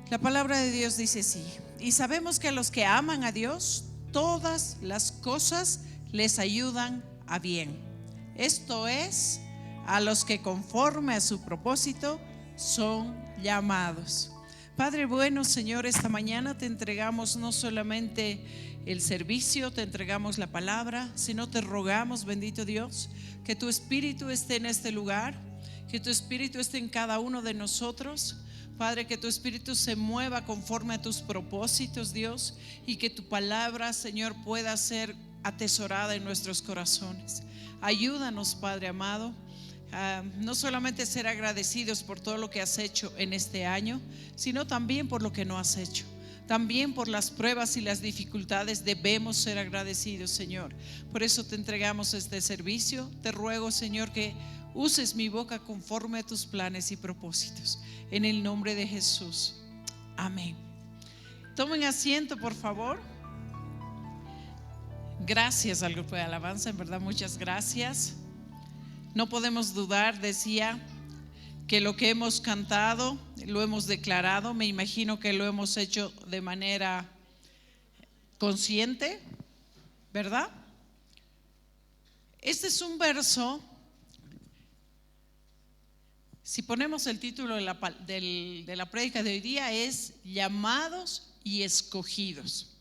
La palabra de Dios dice así: y sabemos que a los que aman a Dios, todas las cosas les ayudan a bien. Esto es, a los que conforme a su propósito son llamados. Padre bueno, Señor, esta mañana te entregamos no solamente el servicio, te entregamos la palabra, sino te rogamos, bendito Dios, que tu Espíritu esté en este lugar, que tu Espíritu esté en cada uno de nosotros. Padre, que tu Espíritu se mueva conforme a tus propósitos, Dios, y que tu palabra, Señor, pueda ser atesorada en nuestros corazones. Ayúdanos, Padre amado, no solamente ser agradecidos por todo lo que has hecho en este año, sino también por lo que no has hecho. También por las pruebas y las dificultades debemos ser agradecidos, Señor. Por eso te entregamos este servicio. Te ruego, Señor, que uses mi boca conforme a tus planes y propósitos. En el nombre de Jesús. Amén. Tomen asiento, por favor. Gracias al grupo de alabanza, en verdad, muchas gracias. No podemos dudar, decía, que lo que hemos cantado lo hemos declarado. Me imagino que lo hemos hecho de manera consciente, ¿verdad? Este es un verso. Si ponemos el título de la prédica de hoy día, es llamados y escogidos.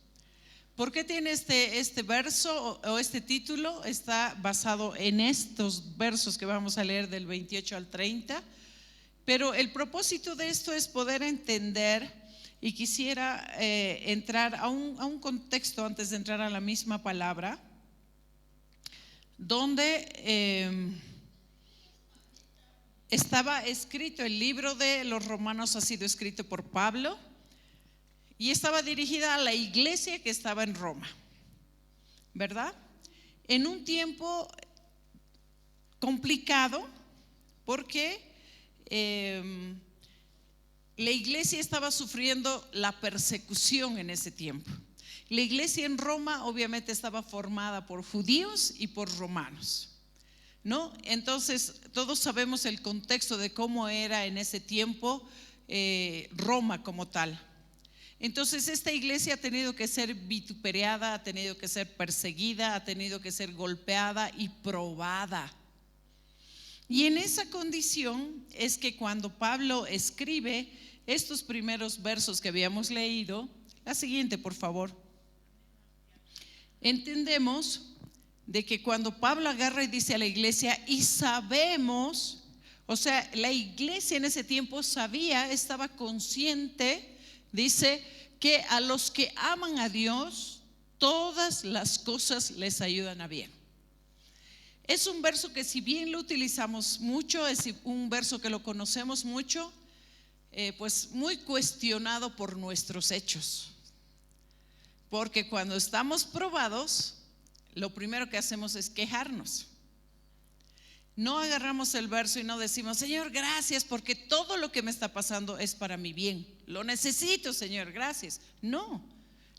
¿Por qué tiene este verso o este título? Está basado en estos versos que vamos a leer del 28 al 30. Pero el propósito de esto es poder entender, y quisiera entrar a un contexto antes de entrar a la misma palabra, donde estaba escrito el libro de los Romanos. Ha sido escrito por Pablo y estaba dirigida a la iglesia que estaba en Roma, ¿verdad? En un tiempo complicado, porque la iglesia estaba sufriendo la persecución en ese tiempo. La iglesia en Roma obviamente estaba formada por judíos y por romanos, ¿no? Entonces todos sabemos el contexto de cómo era en ese tiempo Roma como tal. Entonces esta iglesia ha tenido que ser vituperada, ha tenido que ser perseguida, ha tenido que ser golpeada y probada. Y en esa condición es que cuando Pablo escribe estos primeros versos que habíamos leído, la siguiente, por favor, entendemos de que cuando Pablo agarra y dice a la iglesia, y sabemos, o sea, la iglesia en ese tiempo sabía, estaba consciente, dice que a los que aman a Dios, todas las cosas les ayudan a bien. Es un verso que, si bien lo utilizamos mucho, es un verso que lo conocemos mucho, pues muy cuestionado por nuestros hechos. Porque cuando estamos probados, lo primero que hacemos es quejarnos. No agarramos el verso y no decimos, Señor, gracias, porque todo lo que me está pasando es para mi bien. Lo necesito, Señor, gracias. No.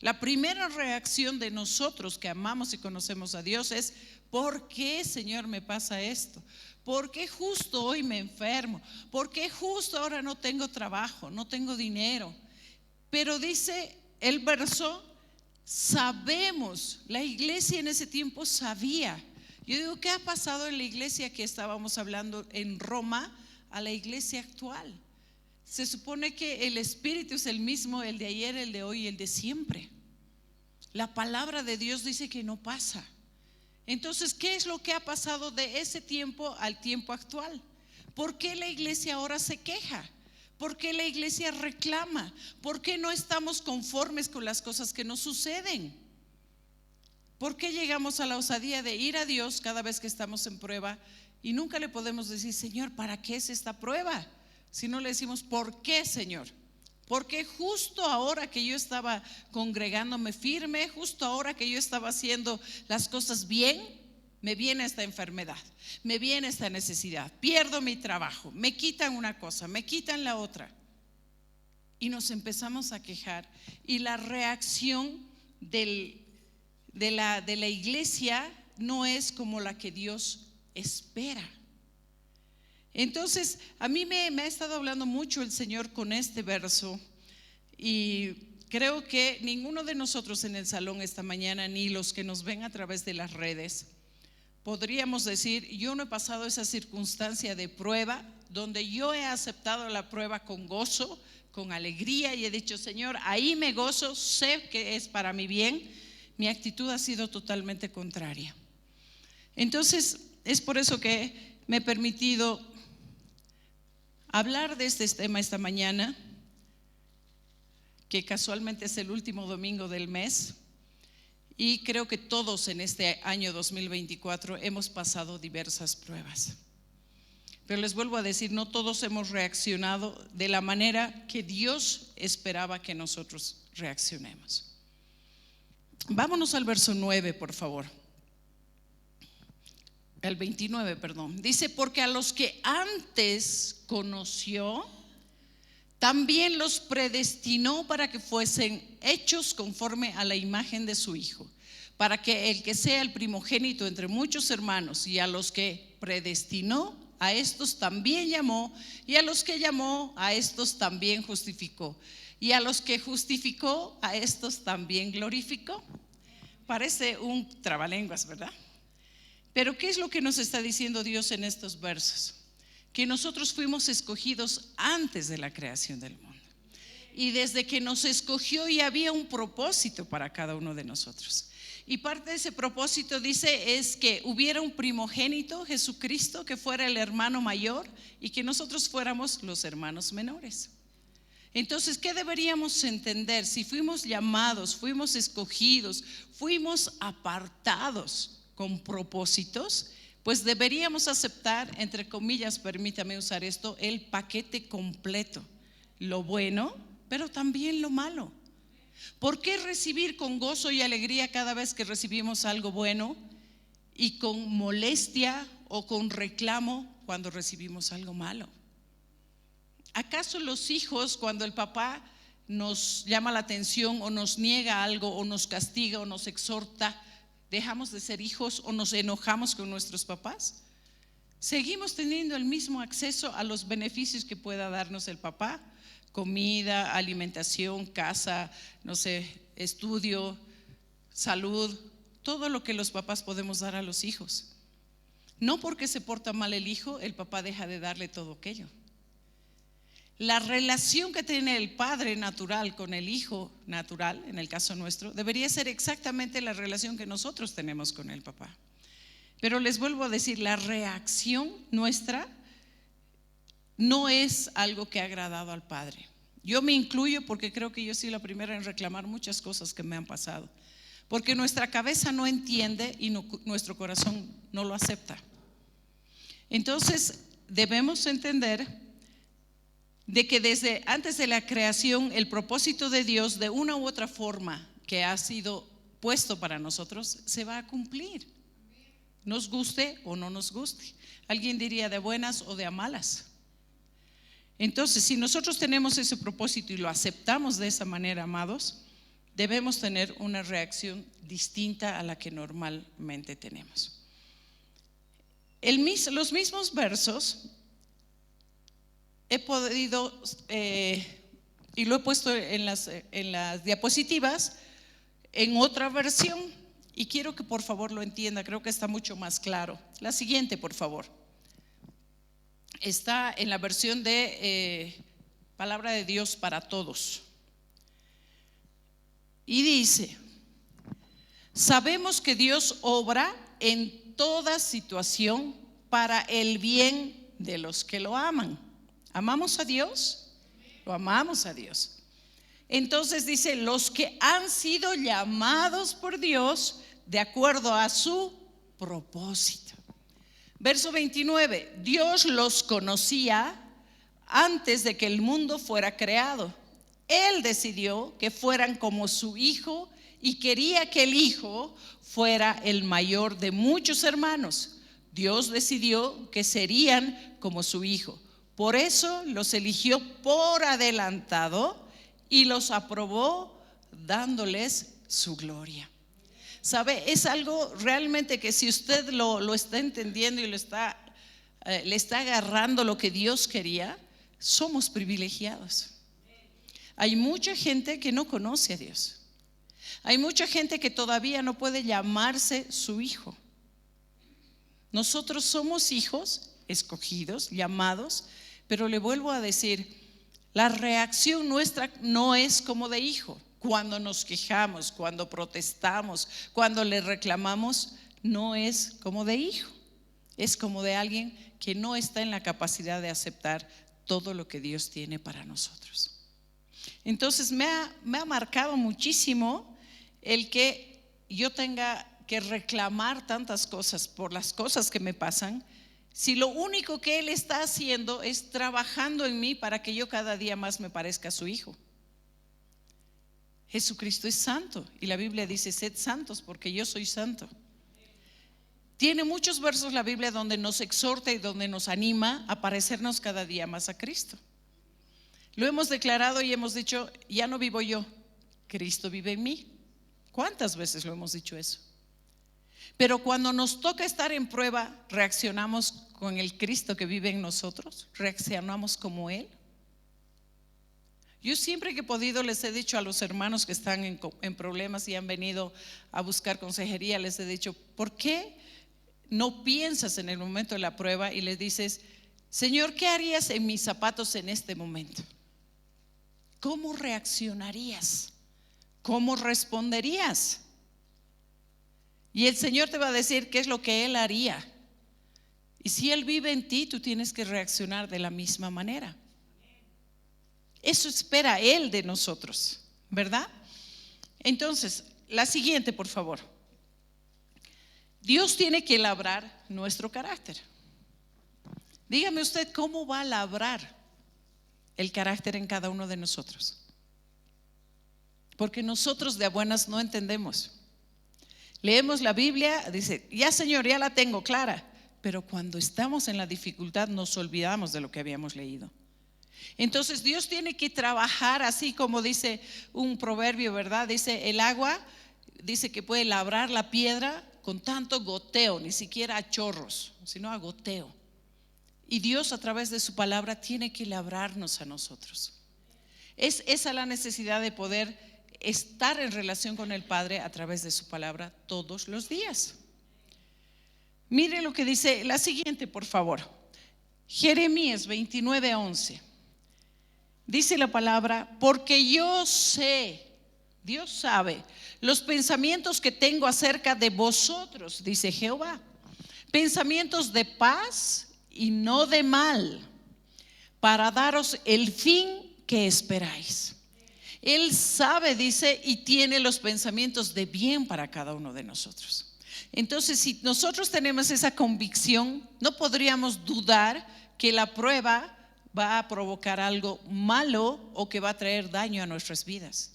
La primera reacción de nosotros que amamos y conocemos a Dios es: ¿por qué, Señor, me pasa esto? ¿Por qué justo hoy me enfermo? ¿Por qué justo ahora no tengo trabajo, no tengo dinero? Pero dice el verso, sabemos. La iglesia en ese tiempo sabía. Yo digo, ¿qué ha pasado en la iglesia que estábamos hablando en Roma a la iglesia actual? Se supone que el espíritu es el mismo, el de ayer, el de hoy y el de siempre. La palabra de Dios dice que no pasa. Entonces, ¿qué es lo que ha pasado de ese tiempo al tiempo actual? ¿Por qué la iglesia ahora se queja? ¿Por qué la iglesia reclama? ¿Por qué no estamos conformes con las cosas que nos suceden? ¿Por qué llegamos a la osadía de ir a Dios cada vez que estamos en prueba y nunca le podemos decir, Señor, ¿para qué es esta prueba? Si no le decimos, ¿por qué, Señor? Porque justo ahora que yo estaba congregándome firme, justo ahora que yo estaba haciendo las cosas bien, me viene esta enfermedad, me viene esta necesidad, pierdo mi trabajo, me quitan una cosa, me quitan la otra. Y nos empezamos a quejar. Y la reacción de la iglesia no es como la que Dios espera. Entonces, a mí me ha estado hablando mucho el Señor con este verso, Y creo que ninguno de nosotros en el salón esta mañana, ni los que nos ven a través de las redes, podríamos decir: yo no he pasado esa circunstancia de prueba donde yo he aceptado la prueba con gozo, con alegría, y he dicho: Señor, ahí me gozo, sé que es para mi bien. Mi actitud ha sido totalmente contraria. Entonces es por eso que me he permitido hablar de este tema esta mañana, que casualmente es el último domingo del mes, y creo que todos en este año 2024 hemos pasado diversas pruebas. Pero les vuelvo a decir, no todos hemos reaccionado de la manera que Dios esperaba que nosotros reaccionemos. Vámonos al verso 9, por favor. El 29, perdón. Dice: porque a los que antes conoció, también los predestinó para que fuesen hechos conforme a la imagen de su Hijo, para que el que sea el primogénito entre muchos hermanos. Y a los que predestinó, a estos también llamó, y a los que llamó, a estos también justificó, y a los que justificó, a estos también glorificó. Parece un trabalenguas, ¿verdad? Pero ¿qué es lo que nos está diciendo Dios en estos versos? Que nosotros fuimos escogidos antes de la creación del mundo, y desde que nos escogió ya había un propósito para cada uno de nosotros. Y parte de ese propósito, dice, es que hubiera un primogénito, Jesucristo, que fuera el hermano mayor y que nosotros fuéramos los hermanos menores. Entonces, ¿qué deberíamos entender? Si fuimos llamados, fuimos escogidos, fuimos apartados con propósitos, pues deberíamos aceptar, entre comillas, permítame usar esto, el paquete completo: lo bueno, pero también lo malo. ¿Por qué recibir con gozo y alegría cada vez que recibimos algo bueno, y con molestia o con reclamo cuando recibimos algo malo? ¿Acaso los hijos, cuando el papá nos llama la atención o nos niega algo o nos castiga o nos exhorta, dejamos de ser hijos o nos enojamos con nuestros papás? Seguimos teniendo el mismo acceso a los beneficios que pueda darnos el papá: comida, alimentación, casa, no sé, estudio, salud, todo lo que los papás podemos dar a los hijos. No porque se porta mal el hijo, el papá deja de darle todo aquello. La relación que tiene el padre natural con el hijo natural, en el caso nuestro, debería ser exactamente la relación que nosotros tenemos con el papá. Pero les vuelvo a decir, la reacción nuestra no es algo que ha agradado al Padre. Yo me incluyo, porque creo que yo soy la primera en reclamar muchas cosas que me han pasado, porque nuestra cabeza no entiende y nuestro corazón no lo acepta. Entonces debemos entender de que desde antes de la creación, el propósito de Dios, de una u otra forma que ha sido puesto para nosotros, se va a cumplir, nos guste o no nos guste. Alguien diría de buenas o de a malas. Entonces, si nosotros tenemos ese propósito y lo aceptamos de esa manera, amados, debemos tener una reacción distinta a la que normalmente tenemos. Los mismos versos he podido, y lo he puesto en las diapositivas, en otra versión, y quiero que por favor lo entienda, creo que está mucho más claro. La siguiente, por favor. Está en la versión de Palabra de Dios para Todos, y dice: sabemos que Dios obra en toda situación para el bien de los que lo aman. ¿Amamos a Dios? Lo amamos a Dios. Entonces dice: los que han sido llamados por Dios de acuerdo a su propósito. Verso 29: Dios los conocía antes de que el mundo fuera creado. Él decidió que fueran como su Hijo y quería que el Hijo fuera el mayor de muchos hermanos. Dios decidió que serían como su Hijo. Por eso los eligió por adelantado y los aprobó dándoles su gloria. ¿Sabe? Es algo realmente que, si usted lo está entendiendo y le está agarrando lo que Dios quería, somos privilegiados. Hay mucha gente que no conoce a Dios. Hay mucha gente que todavía no puede llamarse su hijo. Nosotros somos hijos escogidos, llamados, pero le vuelvo a decir, la reacción nuestra no es como de hijo. Cuando nos quejamos, cuando protestamos, cuando le reclamamos, no es como de hijo. Es como de alguien que no está en la capacidad de aceptar todo lo que Dios tiene para nosotros. Entonces me ha marcado muchísimo el que yo tenga que reclamar tantas cosas por las cosas que me pasan, si lo único que Él está haciendo es trabajando en mí para que yo cada día más me parezca a su hijo. Jesucristo es santo y la Biblia dice: sed santos porque yo soy santo. Tiene muchos versos la Biblia donde nos exhorta y donde nos anima a parecernos cada día más a Cristo. Lo hemos declarado y hemos dicho: ya no vivo yo, Cristo vive en mí. ¿Cuántas veces lo hemos dicho eso? Pero cuando nos toca estar en prueba, ¿reaccionamos con el Cristo que vive en nosotros? ¿Reaccionamos como Él? Yo siempre que he podido les he dicho a los hermanos que están en problemas y han venido a buscar consejería, les he dicho: ¿por qué no piensas en el momento de la prueba y le dices: Señor, ¿qué harías en mis zapatos en este momento? ¿Cómo reaccionarías? ¿Cómo responderías? Y el Señor te va a decir qué es lo que Él haría. Y si Él vive en ti, tú tienes que reaccionar de la misma manera. Eso espera Él de nosotros, ¿verdad? Entonces, la siguiente, por favor. Dios tiene que labrar nuestro carácter. Dígame usted, ¿cómo va a labrar el carácter en cada uno de nosotros? Porque nosotros de a buenas no entendemos. Leemos la Biblia, dice: ya Señor, ya la tengo clara. Pero cuando estamos en la dificultad nos olvidamos de lo que habíamos leído. Entonces Dios tiene que trabajar, así como dice un proverbio, ¿verdad? Dice: el agua, dice que puede labrar la piedra con tanto goteo, ni siquiera a chorros, sino a goteo. Y Dios, a través de su palabra, tiene que labrarnos a nosotros. Es esa la necesidad de poder estar en relación con el Padre a través de su palabra todos los días. Mire lo que dice la siguiente, por favor. Jeremías 29:11. Dice la palabra: porque yo sé, Dios sabe, los pensamientos que tengo acerca de vosotros, dice Jehová, pensamientos de paz y no de mal, para daros el fin que esperáis. Él sabe, dice, y tiene los pensamientos de bien para cada uno de nosotros. Entonces, si nosotros tenemos esa convicción, no podríamos dudar que la prueba va a provocar algo malo o que va a traer daño a nuestras vidas.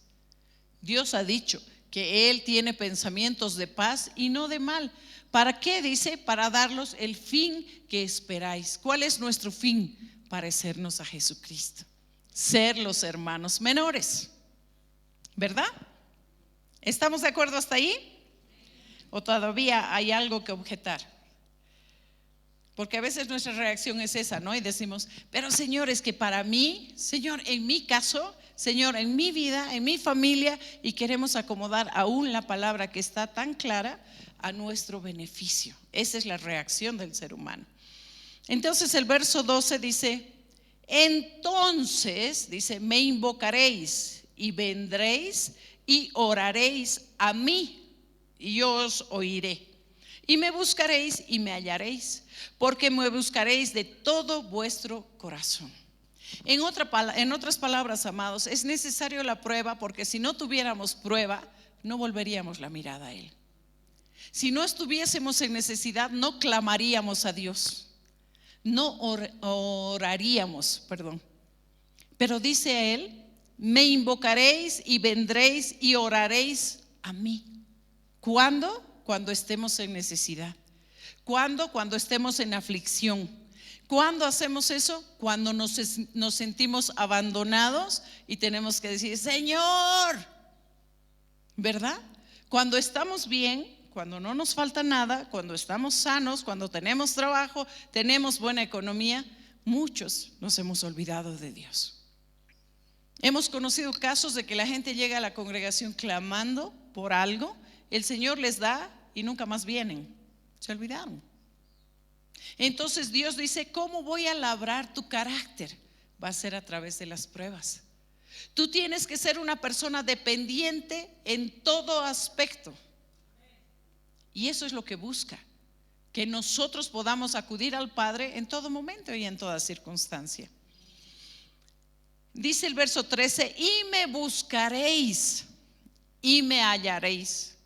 Dios ha dicho que Él tiene pensamientos de paz y no de mal. ¿Para qué? Dice: para darlos el fin que esperáis. ¿Cuál es nuestro fin? Parecernos a Jesucristo, ser los hermanos menores, ¿verdad? ¿Estamos de acuerdo hasta ahí? ¿O todavía hay algo que objetar? Porque a veces nuestra reacción es esa, ¿no? Y decimos: pero Señor, es que para mí, Señor, en mi caso, Señor, en mi vida, en mi familia, y queremos acomodar aún la palabra que está tan clara a nuestro beneficio. Esa es la reacción del ser humano. Entonces el verso 12 dice: entonces, dice, me invocaréis y vendréis y oraréis a mí y yo os oiré. Y me buscaréis y me hallaréis, porque me buscaréis de todo vuestro corazón. En otras palabras, amados, es necesario la prueba, porque si no tuviéramos prueba, no volveríamos la mirada a Él. Si no estuviésemos en necesidad, no clamaríamos a Dios, no oraríamos, perdón. Pero dice Él: me invocaréis y vendréis y oraréis a mí. ¿Cuándo? Cuando estemos en necesidad. ¿Cuándo? Cuando estemos en aflicción. ¿Cuándo hacemos eso? Cuando nos sentimos abandonados y tenemos que decir: Señor, ¿verdad? Cuando estamos bien, cuando no nos falta nada, cuando estamos sanos, cuando tenemos trabajo, tenemos buena economía, muchos nos hemos olvidado de Dios. Hemos conocido casos de que la gente llega a la congregación clamando por algo, el Señor les da y nunca más vienen, se olvidaron. Entonces Dios dice: ¿cómo voy a labrar tu carácter? Va a ser a través de las pruebas. Tú tienes que ser una persona dependiente en todo aspecto. Y eso es lo que busca, que nosotros podamos acudir al Padre en todo momento y en toda circunstancia. Dice el verso 13: y me buscaréis y me hallaréis.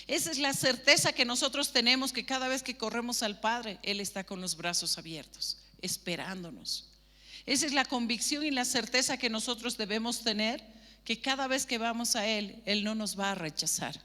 Esa es la certeza que nosotros tenemos, que cada vez que corremos al Padre, Él está con los brazos abiertos, esperándonos. Esa es la convicción y la certeza que nosotros debemos tener, que cada vez que vamos a Él, Él no nos va a rechazar.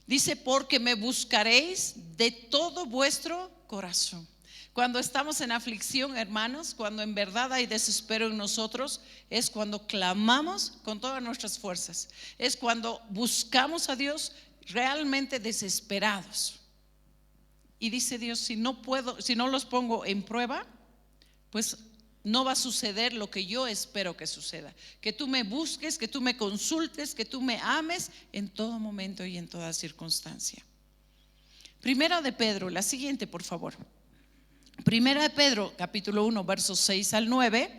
Dice: porque me buscaréis de todo vuestro corazón. Cuando estamos en aflicción, hermanos, cuando en verdad hay desespero en nosotros, es cuando clamamos con todas nuestras fuerzas. Es cuando buscamos a Dios realmente desesperados. Y dice Dios: si no los pongo en prueba, pues no va a suceder lo que yo espero que suceda. Que tú me busques, que tú me consultes, que tú me ames en todo momento y en toda circunstancia. Primera de Pedro, la siguiente por favor. Primera de Pedro, capítulo 1, versos 6 al 9,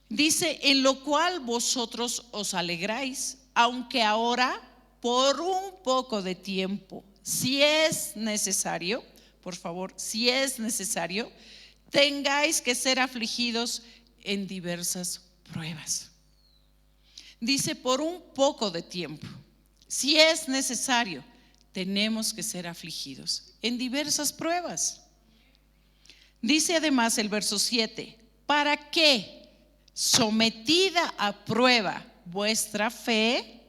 dice: en lo cual vosotros os alegráis, aunque ahora por un poco de tiempo, si es necesario, por favor, si es necesario, tengáis que ser afligidos en diversas pruebas. Dice: por un poco de tiempo, si es necesario, tenemos que ser afligidos en diversas pruebas. Dice además el verso 7: para que, sometida a prueba vuestra fe,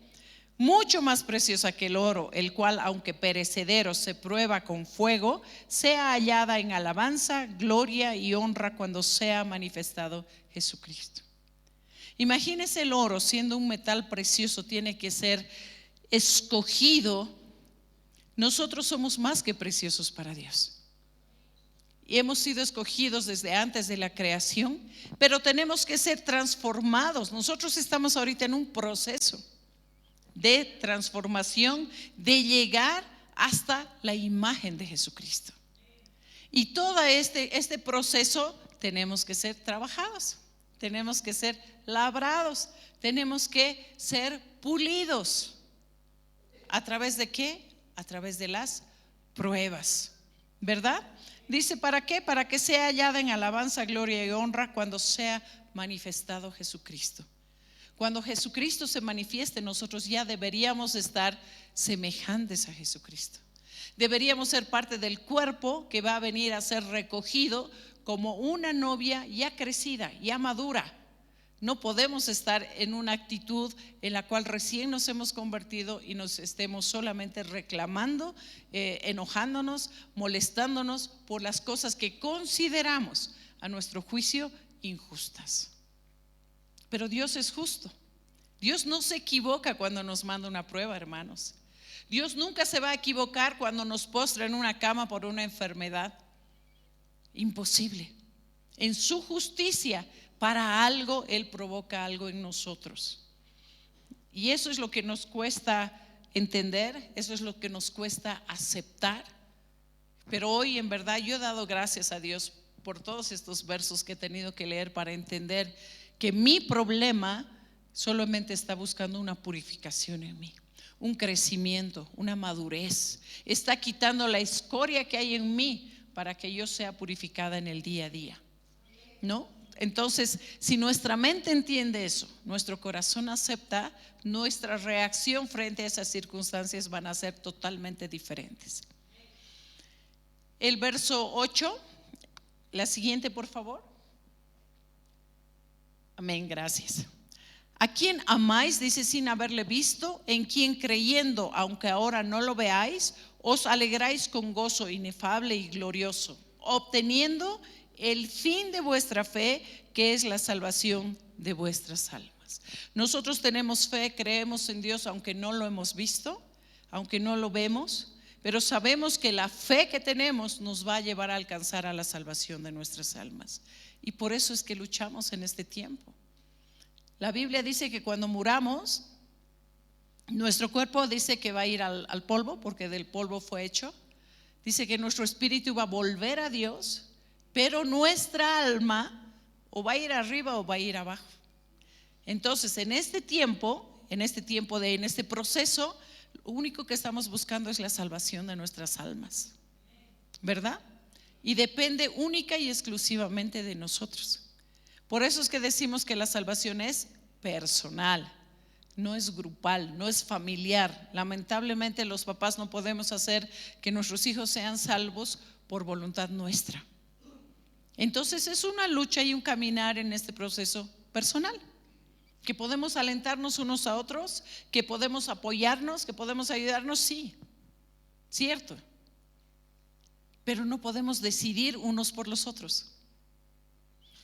mucho más preciosa que el oro, el cual aunque perecedero se prueba con fuego, sea hallada en alabanza, gloria y honra cuando sea manifestado Jesucristo. Imagínese, el oro, siendo un metal precioso, tiene que ser escogido. Nosotros somos más que preciosos para Dios y hemos sido escogidos desde antes de la creación, pero tenemos que ser transformados. Nosotros estamos ahorita en un proceso de transformación, de llegar hasta la imagen de Jesucristo. Y todo este proceso tenemos que ser trabajados, tenemos que ser labrados, tenemos que ser pulidos. ¿A través de qué? A través de las pruebas, ¿verdad? Dice: ¿para qué? Para que sea hallada en alabanza, gloria y honra cuando sea manifestado Jesucristo. Cuando Jesucristo se manifieste, nosotros ya deberíamos estar semejantes a Jesucristo. Deberíamos ser parte del cuerpo que va a venir a ser recogido como una novia ya crecida, ya madura. No podemos estar en una actitud en la cual recién nos hemos convertido y nos estemos solamente reclamando, enojándonos, molestándonos por las cosas que consideramos a nuestro juicio injustas. Pero Dios es justo. Dios no se equivoca cuando nos manda una prueba, hermanos. Dios nunca se va a equivocar cuando nos postra en una cama por una enfermedad. Imposible. En su justicia, para algo, Él provoca algo en nosotros. Y eso es lo que nos cuesta entender, eso es lo que nos cuesta aceptar. Pero hoy en verdad yo he dado gracias a Dios por todos estos versos que he tenido que leer para entender que mi problema solamente está buscando una purificación en mí, un crecimiento, una madurez. Está quitando la escoria que hay en mí para que yo sea purificada en el día a día, ¿no? Entonces, si nuestra mente entiende eso, nuestro corazón acepta, nuestra reacción frente a esas circunstancias van a ser totalmente diferentes. El verso 8, la siguiente por favor. Amén, gracias. ¿A quién amáis? Dice: sin haberle visto, en quien creyendo, aunque ahora no lo veáis, os alegráis con gozo inefable y glorioso, obteniendo el fin de vuestra fe, que es la salvación de vuestras almas. Nosotros tenemos fe, creemos en Dios, aunque no lo hemos visto, aunque no lo vemos, pero sabemos que la fe que tenemos nos va a llevar a alcanzar a la salvación de nuestras almas. Y por eso es que luchamos en este tiempo. La Biblia dice que cuando muramos, nuestro cuerpo dice que va a ir al polvo, porque del polvo fue hecho. Dice que nuestro espíritu va a volver a Dios, pero nuestra alma o va a ir arriba o va a ir abajo. Entonces, en este proceso, lo único que estamos buscando es la salvación de nuestras almas, ¿verdad? Y depende única y exclusivamente de nosotros. Por eso es que decimos que la salvación es personal, no es grupal, no es familiar. Lamentablemente los papás no podemos hacer que nuestros hijos sean salvos por voluntad nuestra. Entonces es una lucha y un caminar en este proceso personal, que podemos alentarnos unos a otros, que podemos apoyarnos, que podemos ayudarnos, sí, cierto, pero no podemos decidir unos por los otros.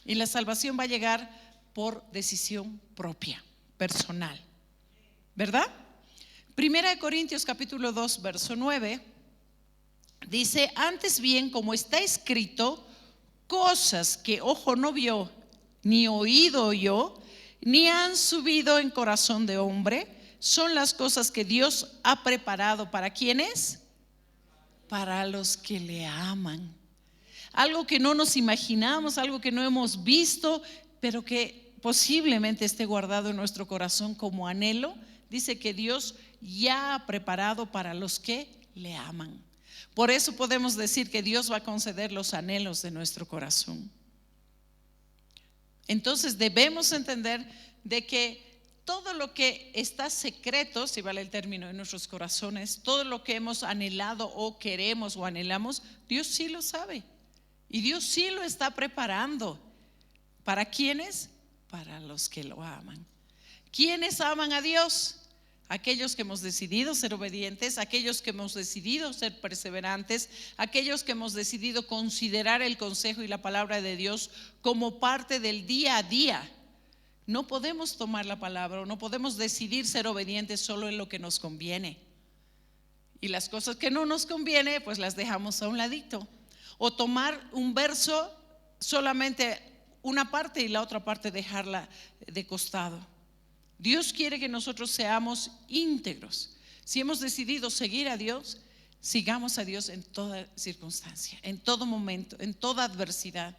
Y la salvación va a llegar por decisión propia, personal, ¿verdad? Primera de Corintios capítulo 2 verso 9 dice: antes bien, como está escrito, cosas que ojo no vio, ni oído oyó, ni han subido en corazón de hombre, son las cosas que Dios ha preparado para ¿quiénes? Para los que le aman. Algo que no nos imaginamos, algo que no hemos visto, pero que posiblemente esté guardado en nuestro corazón como anhelo. Dice que Dios ya ha preparado para los que le aman. Por eso podemos decir que Dios va a conceder los anhelos de nuestro corazón. Entonces debemos entender de que todo lo que está secreto, si vale el término, en nuestros corazones, todo lo que hemos anhelado o queremos o anhelamos, Dios sí lo sabe. Y Dios sí lo está preparando. ¿Para quiénes? Para los que lo aman. ¿Quiénes aman a Dios? Aquellos que hemos decidido ser obedientes, aquellos que hemos decidido ser perseverantes, aquellos que hemos decidido considerar el consejo y la palabra de Dios como parte del día a día. No podemos tomar la palabra, no podemos decidir ser obedientes solo en lo que nos conviene. Y las cosas que no nos conviene, pues las dejamos a un ladito. O tomar un verso, solamente una parte y la otra parte dejarla de costado. Dios quiere que nosotros seamos íntegros. Si hemos decidido seguir a Dios, sigamos a Dios en toda circunstancia, en todo momento, en toda adversidad.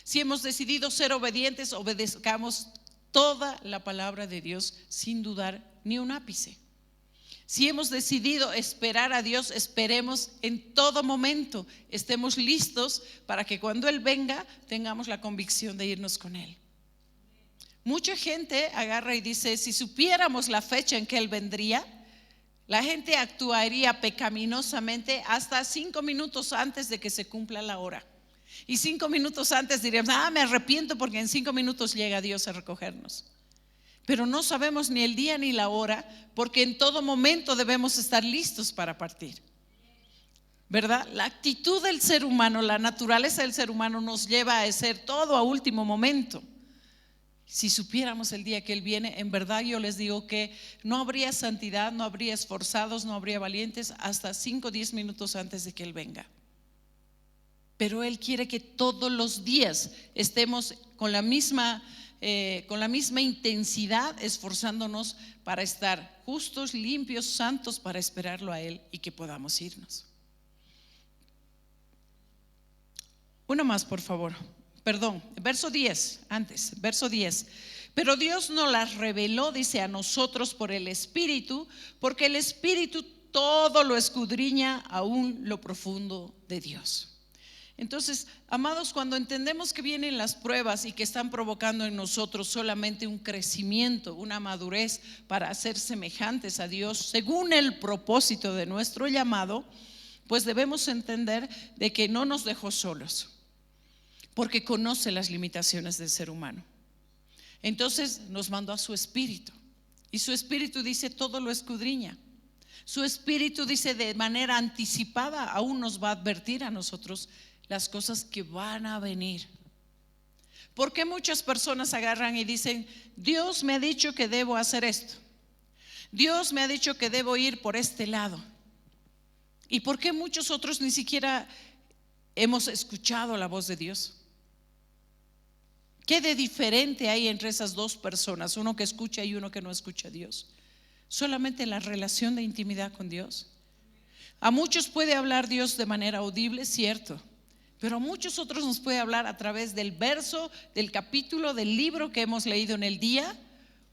Si hemos decidido ser obedientes, obedezcamos toda la palabra de Dios sin dudar ni un ápice. Si hemos decidido esperar a Dios, esperemos en todo momento, estemos listos para que cuando Él venga tengamos la convicción de irnos con Él. Mucha gente agarra y dice: si supiéramos la fecha en que Él vendría, la gente actuaría pecaminosamente hasta 5 minutos antes de que se cumpla la hora. Y 5 minutos antes diríamos: me arrepiento porque en 5 minutos llega Dios a recogernos. Pero no sabemos ni el día ni la hora, porque en todo momento debemos estar listos para partir, ¿verdad? La actitud del ser humano, la naturaleza del ser humano nos lleva a hacer todo a último momento. Si supiéramos el día que Él viene, en verdad yo les digo que no habría santidad, no habría esforzados, no habría valientes hasta 5 o 10 minutos antes de que Él venga. Pero Él quiere que todos los días estemos con la misma intensidad, esforzándonos para estar justos, limpios, santos, para esperarlo a Él y que podamos irnos. Uno más, por favor. Perdón, verso 10, verso 10. Pero Dios nos las reveló, dice, a nosotros por el Espíritu, porque el Espíritu todo lo escudriña, aún lo profundo de Dios. Entonces, amados, cuando entendemos que vienen las pruebas y que están provocando en nosotros solamente un crecimiento, una madurez para ser semejantes a Dios según el propósito de nuestro llamado, pues debemos entender de que no nos dejó solos, porque conoce las limitaciones del ser humano. Entonces nos mandó a su Espíritu, y su Espíritu dice todo lo escudriña. Su Espíritu dice de manera anticipada, aún nos va a advertir a nosotros las cosas que van a venir. ¿Por qué muchas personas agarran y dicen: Dios me ha dicho que debo hacer esto, Dios me ha dicho que debo ir por este lado? ¿Y por qué muchos otros ni siquiera hemos escuchado la voz de Dios? ¿Qué de diferente hay entre esas dos personas? Uno que escucha y uno que no escucha a Dios. Solamente la relación de intimidad con Dios. A muchos puede hablar Dios de manera audible, cierto, pero a muchos otros nos puede hablar a través del verso, del capítulo, del libro que hemos leído en el día,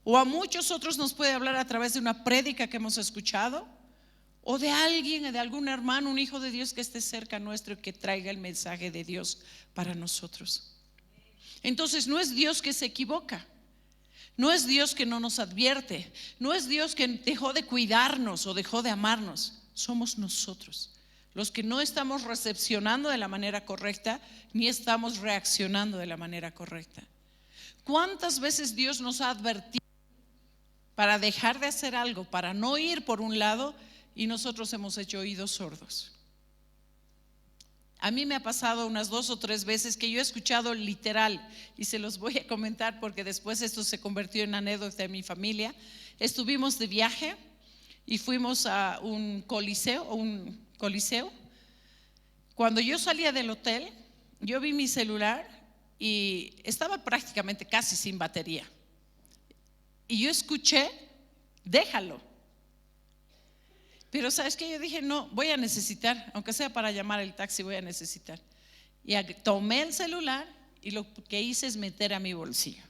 o a muchos otros nos puede hablar a través de una prédica que hemos escuchado, o de alguien, de algún hermano, un hijo de Dios que esté cerca nuestro y que traiga el mensaje de Dios para nosotros. Entonces no es Dios que se equivoca, no es Dios que no nos advierte, no es Dios que dejó de cuidarnos o dejó de amarnos. Somos nosotros los que no estamos recepcionando de la manera correcta, ni estamos reaccionando de la manera correcta. ¿Cuántas veces Dios nos ha advertido para dejar de hacer algo, para no ir por un lado, y nosotros hemos hecho oídos sordos? A mí me ha pasado unas 2 o 3 veces que yo he escuchado literal, y se los voy a comentar porque después esto se convirtió en anécdota de mi familia. Estuvimos de viaje y fuimos a un coliseo. Cuando yo salía del hotel, yo vi mi celular y estaba prácticamente casi sin batería. Y yo escuché, déjalo. Pero ¿sabes qué? Yo dije, no, voy a necesitar, aunque sea para llamar el taxi, voy a necesitar. Y tomé el celular y lo que hice es meter a mi bolsillo.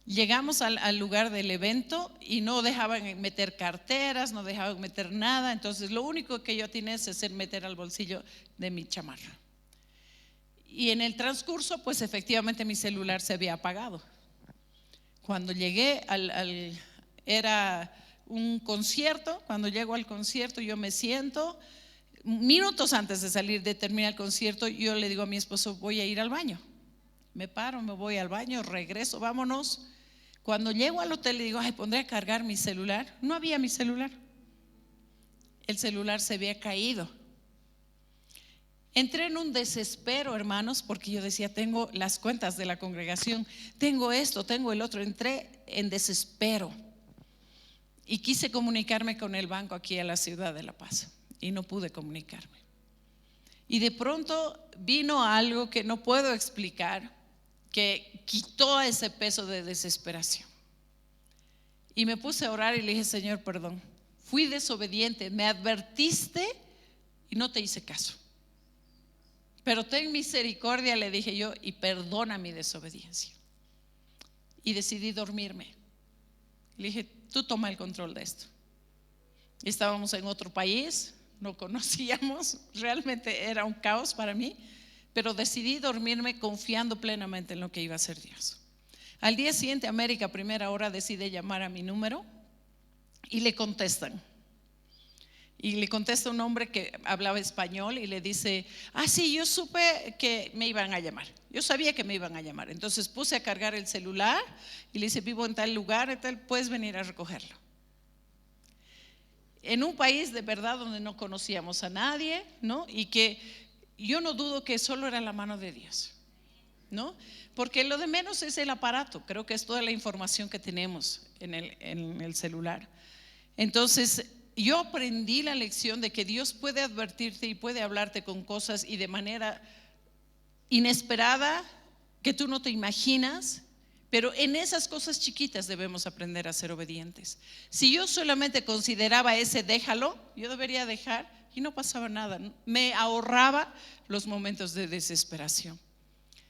Llegamos al lugar del evento y no dejaban meter carteras, no dejaban meter nada. Entonces lo único que yo tenía es hacer meter al bolsillo de mi chamarra. Y en el transcurso, pues efectivamente mi celular se había apagado. Cuando llegué era un concierto. Cuando llego al concierto, yo me siento. Minutos antes de terminar el concierto, yo le digo a mi esposo, voy a ir al baño. Me paro, me voy al baño, regreso, vámonos. Cuando llego al hotel le digo, ay, pondré a cargar mi celular. No había mi celular. El celular se había caído. Entré en un desespero, hermanos, porque yo decía, tengo las cuentas de la congregación, tengo esto, tengo el otro. Entré en desespero y quise comunicarme con el banco aquí a la ciudad de La Paz y no pude comunicarme. Y de pronto vino algo que no puedo explicar, que quitó ese peso de desesperación. Y me puse a orar y le dije, Señor, perdón, fui desobediente, me advertiste y no te hice caso. Pero ten misericordia, le dije yo, y perdona mi desobediencia. Y decidí dormirme. Le dije, tú toma el control de esto. Estábamos en otro país, no conocíamos, realmente era un caos para mí, pero decidí dormirme confiando plenamente en lo que iba a hacer Dios. Al día siguiente, América Primera Hora decide llamar a mi número y le contestan. Y le contesta un hombre que hablaba español y le dice, sí, yo supe que me iban a llamar. Yo sabía que me iban a llamar. Entonces puse a cargar el celular y le dice, vivo en tal lugar, puedes venir a recogerlo. En un país de verdad donde no conocíamos a nadie, ¿no? Y que yo no dudo que solo era la mano de Dios, ¿no? Porque lo de menos es el aparato, creo que es toda la información que tenemos en el celular. Entonces yo aprendí la lección de que Dios puede advertirte y puede hablarte con cosas y de manera inesperada que tú no te imaginas, pero en esas cosas chiquitas debemos aprender a ser obedientes. Si yo solamente consideraba ese déjalo, yo debería dejar y no pasaba nada, me ahorraba los momentos de desesperación.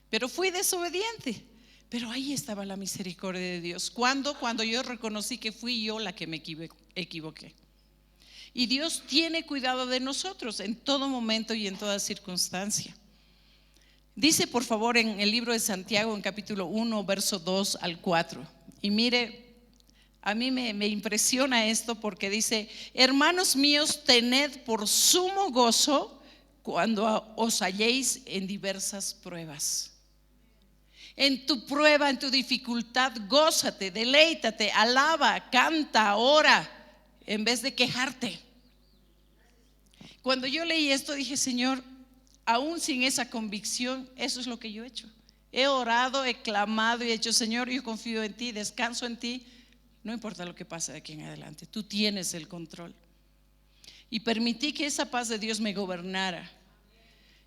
Pero fui desobediente, pero ahí estaba la misericordia de Dios. Cuando yo reconocí que fui yo la que me equivoqué. Y Dios tiene cuidado de nosotros en todo momento y en toda circunstancia. Dice por favor en el libro de Santiago, en capítulo 1, verso 2 al 4. Y mire, a mí me impresiona esto porque dice, hermanos míos, tened por sumo gozo cuando os halléis en diversas pruebas. En tu prueba, en tu dificultad, gózate, deleítate, alaba, canta, ora, en vez de quejarte. Cuando yo leí esto dije, Señor, aún sin esa convicción, eso es lo que yo he hecho. He orado, he clamado y he hecho, Señor, yo confío en ti, descanso en ti. No importa lo que pase de aquí en adelante, tú tienes el control. Y permití que esa paz de Dios me gobernara.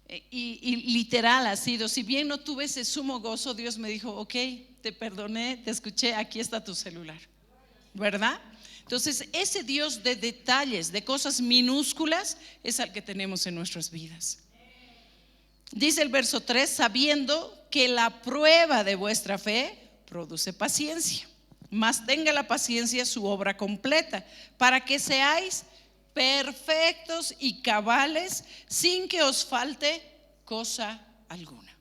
y literal ha sido, si bien no tuve ese sumo gozo, Dios me dijo, ok, te perdoné, te escuché, aquí está tu celular, ¿verdad? Entonces ese Dios de detalles, de cosas minúsculas, es al que tenemos en nuestras vidas. Dice el verso 3, sabiendo que la prueba de vuestra fe produce paciencia, mas tenga la paciencia su obra completa, para que seáis perfectos y cabales, sin que os falte cosa alguna.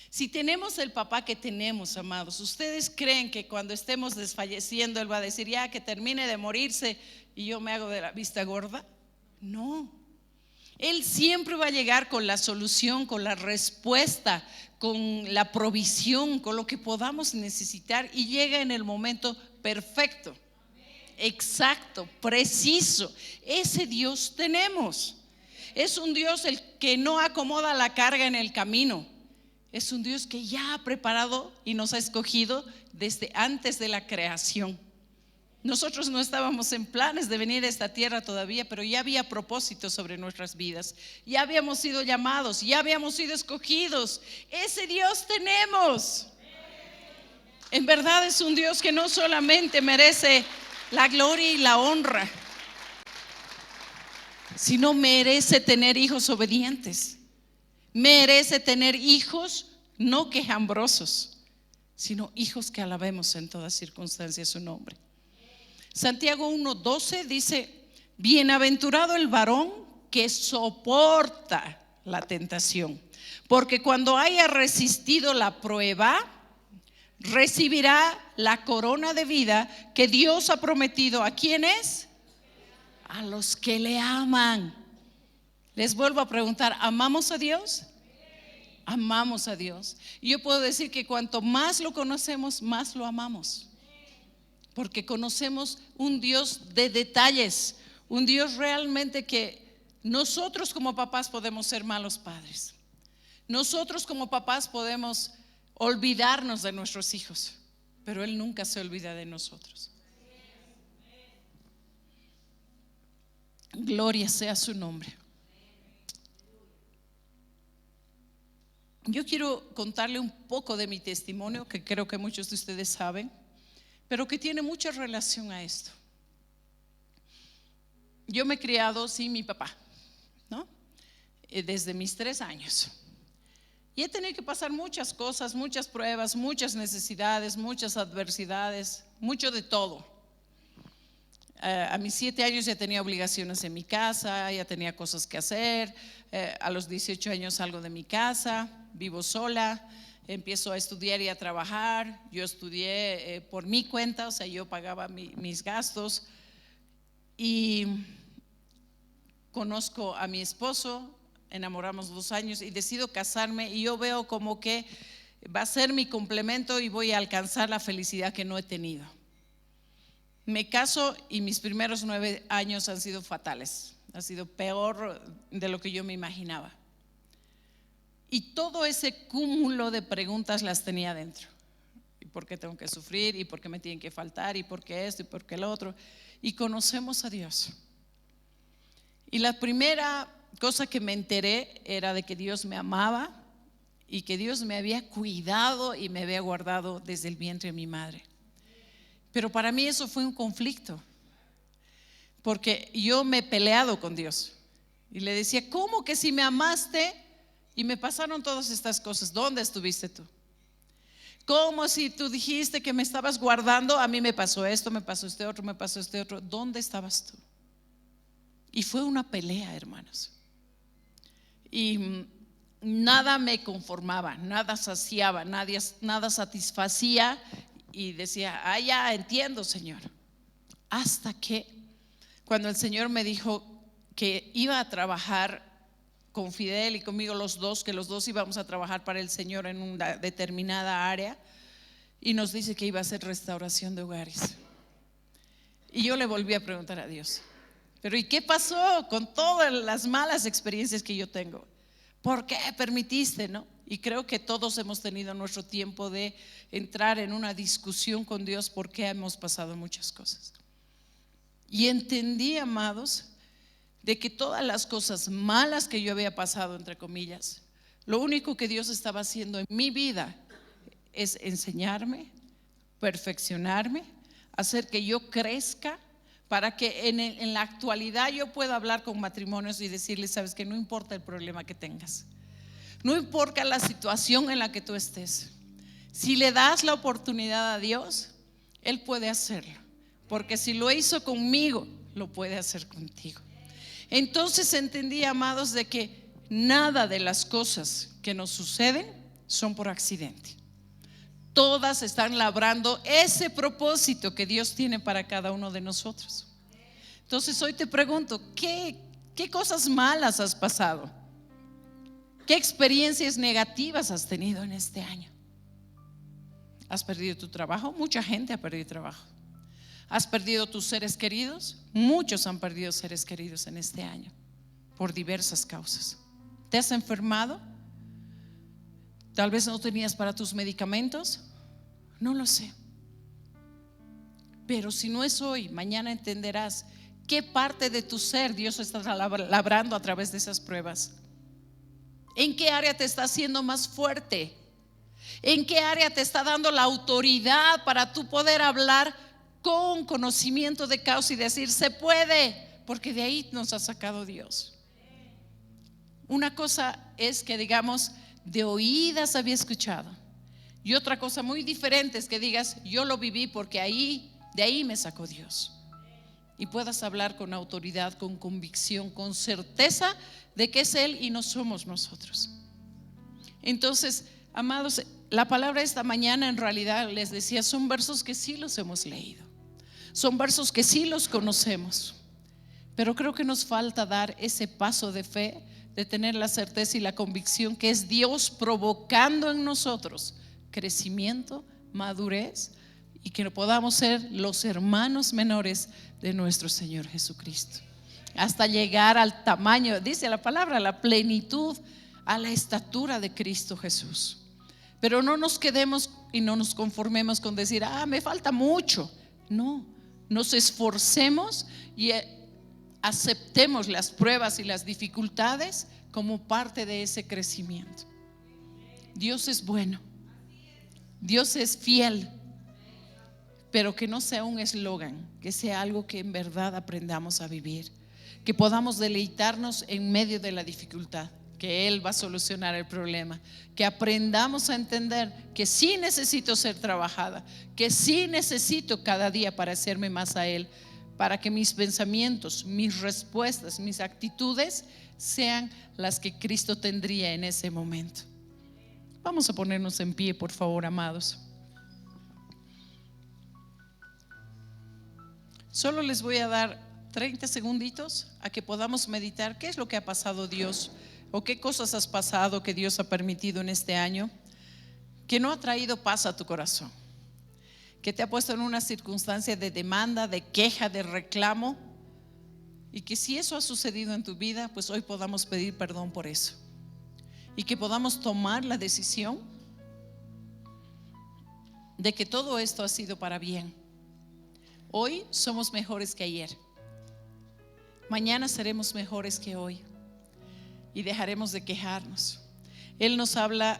Si tenemos el papá que tenemos, amados, ¿ustedes creen que cuando estemos desfalleciendo Él va a decir, ya que termine de morirse y yo me hago de la vista gorda? No. Él siempre va a llegar con la solución, con la respuesta, con la provisión, con lo que podamos necesitar, y llega en el momento perfecto, exacto, preciso. Ese Dios tenemos. Es un Dios el que no acomoda la carga en el camino. Es un Dios que ya ha preparado y nos ha escogido desde antes de la creación. Nosotros no estábamos en planes de venir a esta tierra todavía, pero ya había propósitos sobre nuestras vidas. Ya habíamos sido llamados, ya habíamos sido escogidos. Ese Dios tenemos. En verdad es un Dios que no solamente merece la gloria y la honra, sino merece tener hijos obedientes. Merece tener hijos no quejambrosos, sino hijos que alabemos en todas circunstancias su nombre. Santiago 1:12 dice, bienaventurado el varón que soporta la tentación, porque cuando haya resistido la prueba, recibirá la corona de vida que Dios ha prometido. ¿A quiénes? A los que le aman. Les vuelvo a preguntar, ¿amamos a Dios? Amamos a Dios. Y yo puedo decir que cuanto más lo conocemos, más lo amamos. Porque conocemos un Dios de detalles, un Dios realmente que nosotros como papás podemos ser malos padres. Nosotros como papás podemos olvidarnos de nuestros hijos, pero Él nunca se olvida de nosotros. Gloria sea su nombre. Yo quiero contarle un poco de mi testimonio, que creo que muchos de ustedes saben, pero que tiene mucha relación a esto. Yo me he criado sin mi papá, ¿no? Desde mis 3 años. Y he tenido que pasar muchas cosas, muchas pruebas, muchas necesidades, muchas adversidades, mucho de todo. A mis 7 años ya tenía obligaciones en mi casa, ya tenía cosas que hacer. A los 18 años salgo de mi casa, vivo sola, empiezo a estudiar y a trabajar. Yo estudié por mi cuenta, o sea, yo pagaba mis gastos. Y conozco a mi esposo, enamoramos 2 años y decido casarme, y yo veo como que va a ser mi complemento y voy a alcanzar la felicidad que no he tenido. Me caso y mis primeros 9 años han sido fatales, ha sido peor de lo que yo me imaginaba. Y todo ese cúmulo de preguntas las tenía dentro. ¿Y por qué tengo que sufrir? ¿Y por qué me tienen que faltar? ¿Y por qué esto? ¿Y por qué lo otro? Y conocemos a Dios. Y la primera cosa que me enteré era de que Dios me amaba y que Dios me había cuidado y me había guardado desde el vientre de mi madre. Pero para mí eso fue un conflicto, porque yo me he peleado con Dios y le decía, ¿cómo que si me amaste y me pasaron todas estas cosas, ¿dónde estuviste tú? ¿Cómo si tú dijiste que me estabas guardando, a mí me pasó esto, me pasó este otro, me pasó este otro? ¿Dónde estabas tú? Y fue una pelea, hermanos. Y nada me conformaba, nada saciaba, nada satisfacía. Y decía, ya entiendo, Señor. Hasta que cuando el Señor me dijo que iba a trabajar con Fidel y conmigo los dos, que los dos íbamos a trabajar para el Señor en una determinada área, y nos dice que iba a hacer restauración de hogares. Y yo le volví a preguntar a Dios, pero ¿y qué pasó con todas las malas experiencias que yo tengo? ¿Por qué permitiste, no? Y creo que todos hemos tenido nuestro tiempo de entrar en una discusión con Dios porque hemos pasado muchas cosas. Y entendí, amados, de que todas las cosas malas que yo había pasado, entre comillas, lo único que Dios estaba haciendo en mi vida es enseñarme, perfeccionarme, hacer que yo crezca, para que en la actualidad yo pueda hablar con matrimonios y decirles: sabes que no importa el problema que tengas, no importa la situación en la que tú estés, si le das la oportunidad a Dios, Él puede hacerlo, porque si lo hizo conmigo, lo puede hacer contigo. Entonces entendí, amados, de que nada de las cosas que nos suceden son por accidente. Todas están labrando ese propósito que Dios tiene para cada uno de nosotros. Entonces hoy te pregunto, ¿qué cosas malas has pasado? ¿Qué experiencias negativas has tenido en este año? ¿Has perdido tu trabajo? Mucha gente ha perdido trabajo. ¿Has perdido tus seres queridos? Muchos han perdido seres queridos en este año por diversas causas. ¿Te has enfermado? Tal vez no tenías para tus medicamentos, no lo sé. Pero si no es hoy, mañana entenderás qué parte de tu ser Dios está labrando a través de esas pruebas. ¿En qué área te está haciendo más fuerte? ¿En qué área te está dando la autoridad para tú poder hablar con conocimiento de causa y decir: se puede? Porque de ahí nos ha sacado Dios. Una cosa es que digamos: de oídas había escuchado, y otra cosa muy diferente es que digas: yo lo viví porque de ahí me sacó Dios. Y puedas hablar con autoridad, con convicción, con certeza de que es Él y no somos nosotros. Entonces, amados, la palabra esta mañana en realidad les decía, son versos que sí los hemos leído, son versos que sí los conocemos, pero creo que nos falta dar ese paso de fe, de tener la certeza y la convicción que es Dios provocando en nosotros crecimiento, madurez, y que podamos ser los hermanos menores de nuestro Señor Jesucristo, hasta llegar al tamaño, dice la palabra, a la plenitud, a la estatura de Cristo Jesús. Pero no nos quedemos y no nos conformemos con decir: me falta mucho. No, nos esforcemos y aceptemos las pruebas y las dificultades como parte de ese crecimiento. Dios es bueno, Dios es fiel, pero que no sea un eslogan, que sea algo que en verdad aprendamos a vivir, que podamos deleitarnos en medio de la dificultad, que Él va a solucionar el problema, que aprendamos a entender que sí necesito ser trabajada, que sí necesito cada día parecerme más a Él, para que mis pensamientos, mis respuestas, mis actitudes sean las que Cristo tendría en ese momento. Vamos a ponernos en pie, por favor, amados. Solo les voy a dar 30 segunditos a que podamos meditar qué es lo que ha pasado Dios, o qué cosas has pasado que Dios ha permitido en este año que no ha traído paz a tu corazón, que te ha puesto en una circunstancia de demanda, de queja, de reclamo, y que si eso ha sucedido en tu vida, pues hoy podamos pedir perdón por eso, y que podamos tomar la decisión de que todo esto ha sido para bien. Hoy somos mejores que ayer, mañana seremos mejores que hoy, y dejaremos de quejarnos. Él nos habla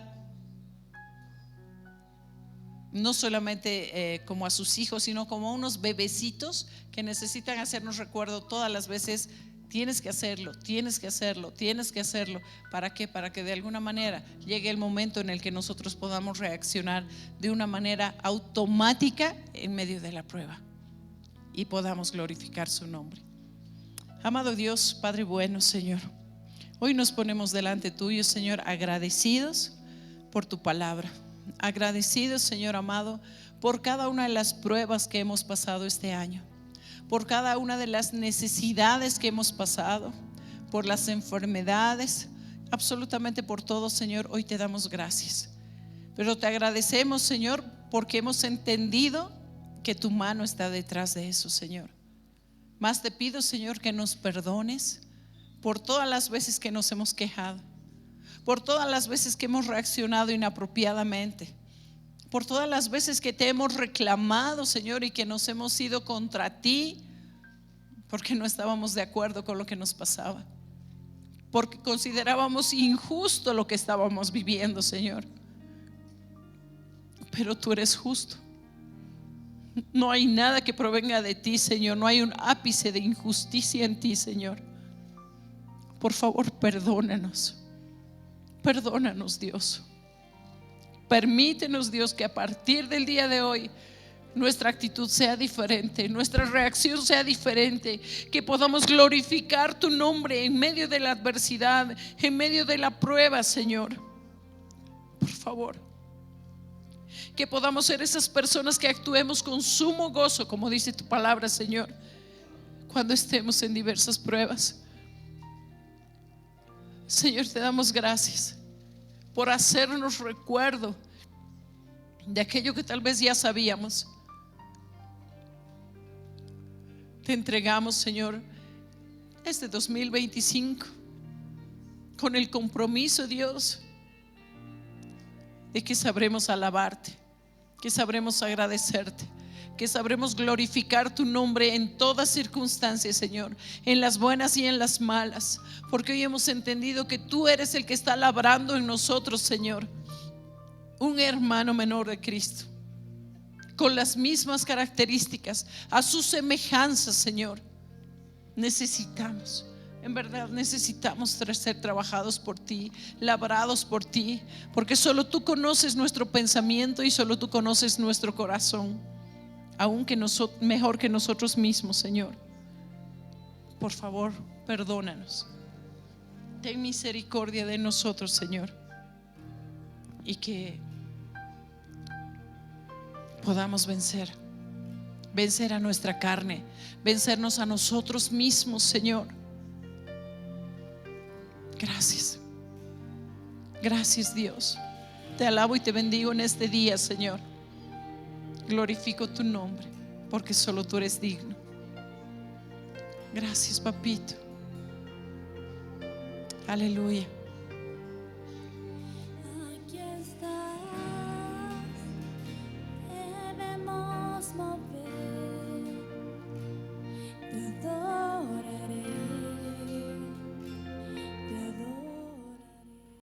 no solamente como a sus hijos, sino como a unos bebecitos que necesitan hacernos recuerdo todas las veces: tienes que hacerlo, tienes que hacerlo, tienes que hacerlo. ¿Para qué? Para que de alguna manera llegue el momento en el que nosotros podamos reaccionar de una manera automática en medio de la prueba y podamos glorificar su nombre. Amado Dios, Padre bueno, Señor, hoy nos ponemos delante tuyo, Señor, agradecidos por tu palabra, agradecidos, Señor amado, por cada una de las pruebas que hemos pasado este año, por cada una de las necesidades que hemos pasado, por las enfermedades, absolutamente por todo, Señor. Hoy te damos gracias, pero te agradecemos, Señor, porque hemos entendido que tu mano está detrás de eso, Señor. Más te pido, Señor, que nos perdones por todas las veces que nos hemos quejado, por todas las veces que hemos reaccionado inapropiadamente, por todas las veces que te hemos reclamado, Señor, y que nos hemos ido contra ti porque no estábamos de acuerdo con lo que nos pasaba, porque considerábamos injusto lo que estábamos viviendo, Señor. Pero tú eres justo. No hay nada que provenga de ti, Señor. No hay un ápice de injusticia en ti, Señor. Por favor, perdónanos. Perdónanos, Dios. Permítenos, Dios, que a partir del día de hoy nuestra actitud sea diferente, nuestra reacción sea diferente, que podamos glorificar tu nombre en medio de la adversidad, en medio de la prueba, Señor. Por favor, que podamos ser esas personas que actuemos con sumo gozo, como dice tu palabra, Señor, cuando estemos en diversas pruebas. Señor, te damos gracias por hacernos recuerdo de aquello que tal vez ya sabíamos. Te entregamos, Señor, este 2025 con el compromiso, Dios, de que sabremos alabarte, que sabremos agradecerte, que sabremos glorificar tu nombre en todas circunstancias, Señor, en las buenas y en las malas, porque hoy hemos entendido que tú eres el que está labrando en nosotros, Señor, un hermano menor de Cristo, con las mismas características, a su semejanza, Señor. Necesitamos, en verdad necesitamos ser trabajados por ti, labrados por ti, porque solo tú conoces nuestro pensamiento y solo tú conoces nuestro corazón, aunque mejor que nosotros mismos, Señor. Por favor, perdónanos. Ten misericordia de nosotros, Señor, y que podamos vencer a nuestra carne, vencernos a nosotros mismos, Señor. Gracias. Gracias, Dios. Te alabo y te bendigo en este día, Señor. Glorifico tu nombre, porque solo tú eres digno. Gracias, papito. Aleluya.